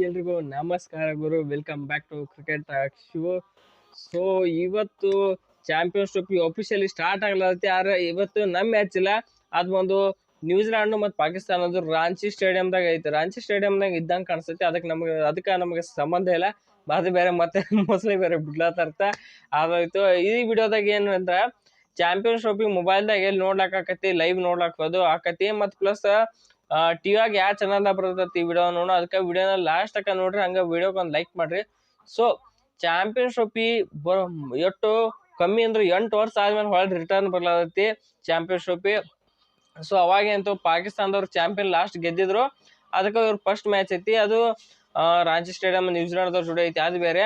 ಎಲ್ರಿಗೂ ನಮಸ್ಕಾರ ಗುರು. Welcome back to cricket show. So ಇವತ್ತು ಚಾಂಪಿಯನ್ಸ್ ಟ್ರೋಫಿ ಅಫಿಷಿಯಲಿ ಸ್ಟಾರ್ಟ್ ಆಗ್ಲತ್ತೆ. ಆದ್ರೆ ಇವತ್ತು ನಮ್ಮ ಮ್ಯಾಚ್ ಇಲ್ಲ. ಅದು ಒಂದು ನ್ಯೂಜಿಲ್ಯಾಂಡ್ ಮತ್ತು ಪಾಕಿಸ್ತಾನದ ರಾಂಚಿ ಸ್ಟೇಡಿಯಂದಾಗ ಐತೆ. ರಾಂಚಿ ಸ್ಟೇಡಿಯಂದಾಗ ಇದ್ದಂಗೆ ಕಾಣಿಸ್ತೈತಿ. ಅದಕ್ಕೆ ನಮಗೆ ಸಂಬಂಧ ಇಲ್ಲ. ಅದು ಬೇರೆ ಮತ್ತೆ ಮೊಸಳಿ ಬೇರೆ ಬಿಡ್ಲತ್ತ ಅದಾಯ್ತು. ಈ ವಿಡಿಯೋದಾಗ ಏನು ಅಂದ್ರೆ ಚಾಂಪಿಯನ್ಸ್ ಟ್ರೋಫಿ ಮೊಬೈಲ್ದಾಗ ಎಲ್ಲಿ ನೋಡ್ಲಾಕ್ ಆಕತಿ, ಲೈವ್ ನೋಡ್ಲಾಕ್ ಆಕತಿ. ಮತ್ತು ಪ್ಲಸ್ ಟಿವಿಯಾಗ ಯಾವ ಚಾನಲ್ದಾಗ ಬರ್ತೈತಿ ವಿಡಿಯೋ ನೋಡೋ. ಅದಕ್ಕೆ ವಿಡಿಯೋನ ಲಾಸ್ಟ್ ತನಕ ನೋಡ್ರಿ. ಹಂಗೆ ವಿಡಿಯೋಗೆ ಒಂದು ಲೈಕ್ ಮಾಡ್ರಿ. ಸೊ ಚಾಂಪಿಯನ್ಸ್ ಟ್ರೋಫಿ ಎಷ್ಟು ಕಮ್ಮಿ ಅಂದ್ರೆ 8 ವರ್ಷ ಆದ್ಮೇಲೆ ಹೊಳ್ಳಿ ರಿಟರ್ನ್ ಬರ್ಲಾದೈತಿ ಚಾಂಪಿಯನ್ಸ್ ಟ್ರೋಫಿ. ಸೊ ಅವಾಗೇಂತೂ ಪಾಕಿಸ್ತಾನದವ್ರು ಚಾಂಪಿಯನ್ ಲಾಸ್ಟ್ ಗೆದ್ದಿದ್ರು. ಅದಕ್ಕೆ ಇವ್ರ ಫಸ್ಟ್ ಮ್ಯಾಚ್ ಐತಿ. ಅದು ರಾಂಚಿ ಸ್ಟೇಡಿಯಂ ನ್ಯೂಜಿಲ್ಯಾಂಡ್ದವ್ರ ಜೋಡಿ ಐತಿ. ಅದು ಬೇರೆ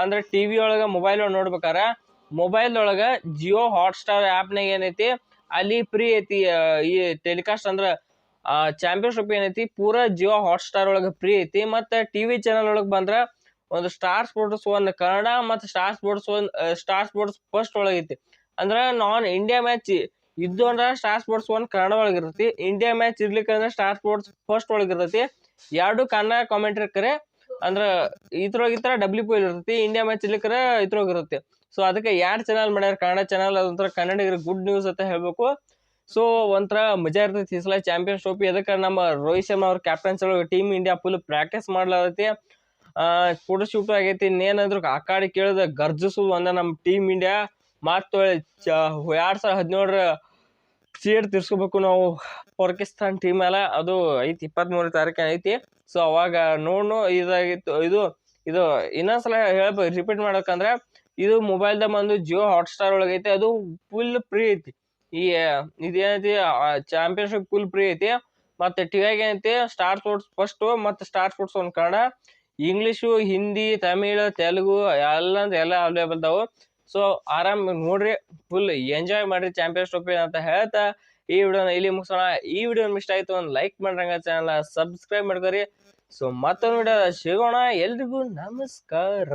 ಅಂದ್ರೆ ಟಿವಿ ಒಳಗ ಮೊಬೈಲ್ ಒಳಗೆ ನೋಡ್ಬೇಕಾರ ಮೊಬೈಲ್ ಒಳಗ ಜಿಯೋ ಹಾಟ್ಸ್ಟಾರ್ ಆ್ಯಪ್ನಾಗ ಏನೈತಿ ಅಲ್ಲಿ ಫ್ರೀ ಐತಿ ಈ ಟೆಲಿಕಾಸ್ಟ್. ಅಂದ್ರೆ ಚಾಂಪಿಯನ್ಸ್ ಟ್ರೋಫಿ ಏನೈತಿ ಪೂರಾ ಜಿಯೋ ಹಾಟ್ಸ್ಟಾರ್ ಒಳಗೆ ಫ್ರೀ ಐತಿ. ಮತ್ತು ಟಿವಿ ಚಾನಲ್ ಒಳಗೆ ಬಂದ್ರೆ ಒಂದು ಸ್ಟಾರ್ ಸ್ಪೋರ್ಟ್ಸ್ 1 ಕನ್ನಡ ಮತ್ತು ಸ್ಟಾರ್ ಸ್ಪೋರ್ಟ್ಸ್ ಫಸ್ಟ್ ಒಳಗೈತಿ. ಅಂದ್ರೆ ನಾನ್ ಇಂಡಿಯಾ ಮ್ಯಾಚ್ ಇದ್ದು ಅಂದ್ರೆ ಸ್ಟಾರ್ ಸ್ಪೋರ್ಟ್ಸ್ 1 ಕನ್ನಡ ಒಳಗಿರ್ತೈತಿ. ಇಂಡಿಯಾ ಮ್ಯಾಚ್ ಇರ್ಲಿಕ್ಕಂದ್ರೆ ಸ್ಟಾರ್ ಸ್ಪೋರ್ಟ್ಸ್ ಫಸ್ಟ್ ಒಳಗಿರ್ತೈತಿ. ಎರಡು ಕನ್ನಡ ಕಾಮೆಂಟ್ರಿ ಕರೆ ಅಂದ್ರೆ ಇದ್ರೊಳಗಿತ್ರ WP ಇರ್ತೈತಿ. ಇಂಡಿಯಾ ಮ್ಯಾಚ್ ಇರ್ಲಿಕ್ಕರೆ ಇದ್ರೊಳಗಿರುತ್ತೆ. ಸೊ ಅದಕ್ಕೆ 2 ಚಾನಲ್ ಮಾಡ್ಯಾರ. ಕನ್ನಡ ಚಾನಲ್ ಅದೊಂಥರ ಕನ್ನಡಿಗರಿಗೆ ಗುಡ್ ನ್ಯೂಸ್ ಅಂತ ಹೇಳ್ಬೇಕು. ಸೊ ಒಂಥರ ಮಜಾ ಇರ್ತೈತಿ ಈ ಸಲ ಚಾಂಪಿಯನ್ಸ್ ಟ್ರೋಫಿ. ಅದಕ್ಕೆ ನಮ್ಮ ರೋಹಿತ್ ಶರ್ಮಾ ಅವ್ರ captaincy team India full practice ಮಾಡ್ಲಾದೈತಿ. ಫೋಟೋ ಶೂಟ್ ಆಗೈತಿ. ಇನ್ನೇನಾದ್ರು ಆ ಕಾಡಿ ಕೇಳಿದ ಗರ್ಜಿಸುದು ಒಂದ ನಮ್ಮ ಟೀಮ್ ಇಂಡಿಯಾ. ಮತ್ತು 2017 ಸೀಟ್ ತಿರ್ಸ್ಕೋಬೇಕು ನಾವು ಪಾಕಿಸ್ತಾನ್ ಟೀಮ್ ಎಲ್ಲ. ಅದು ಐತಿ 23 ತಾರೀಕು ಐತಿ. ಸೊ ಅವಾಗ ನೋಡ್ನು ಇದಾಗಿತ್ತು. ಇದು ಇನ್ನೊಂದ್ಸಲ ರಿಪೀಟ್ ಮಾಡ್ಬೇಕಂದ್ರೆ ಇದು ಮೊಬೈಲ್ದಾಗ ಬಂದು ಜಿಯೋ ಹಾಟ್ಸ್ಟಾರ್ ಒಳಗೈತಿ. ಅದು ಫುಲ್ ಫ್ರೀ ಐತಿ. ಇದೇನೈತಿ ಚಾಂಪಿಯನ್ಶಿಪ್ ಫುಲ್ ಫ್ರೀ ಐತಿ. ಮತ್ತೆ ಟಿವಿಯಾಗ ಏನೈತಿ ಸ್ಟಾರ್ ಸ್ಪೋರ್ಟ್ಸ್ ಫಸ್ಟ್ ಮತ್ತು star Sports 1 Kannada, English, Hindi, Tamil, Telugu ಎಲ್ಲ ಅವೈಲೇಬಲ್ ಅದಾವು. ಸೊ ಆರಾಮ್ ನೋಡ್ರಿ, ಫುಲ್ ಎಂಜಾಯ್ ಮಾಡ್ರಿ ಚಾಂಪಿಯನ್ಸ್ ಟ್ರೋಫಿ ಅಂತ ಹೇಳ್ತಾ ಈ ವಿಡಿಯೋನ ಇಲ್ಲಿ ಮುಗಿಸೋಣ. ಈ ವಿಡಿಯೋ ಇಷ್ಟ ಆಯ್ತು ಒಂದು ಲೈಕ್ ಮಾಡ್ರಂಗ, ಚಾನಲ್ ಸಬ್ಸ್ಕ್ರೈಬ್ ಮಾಡ್ಕೊರಿ. ಸೊ ಮತ್ತೊಂದು ವಿಡಿಯೋ ಸಿಗೋಣ. ಎಲ್ರಿಗೂ ನಮಸ್ಕಾರ.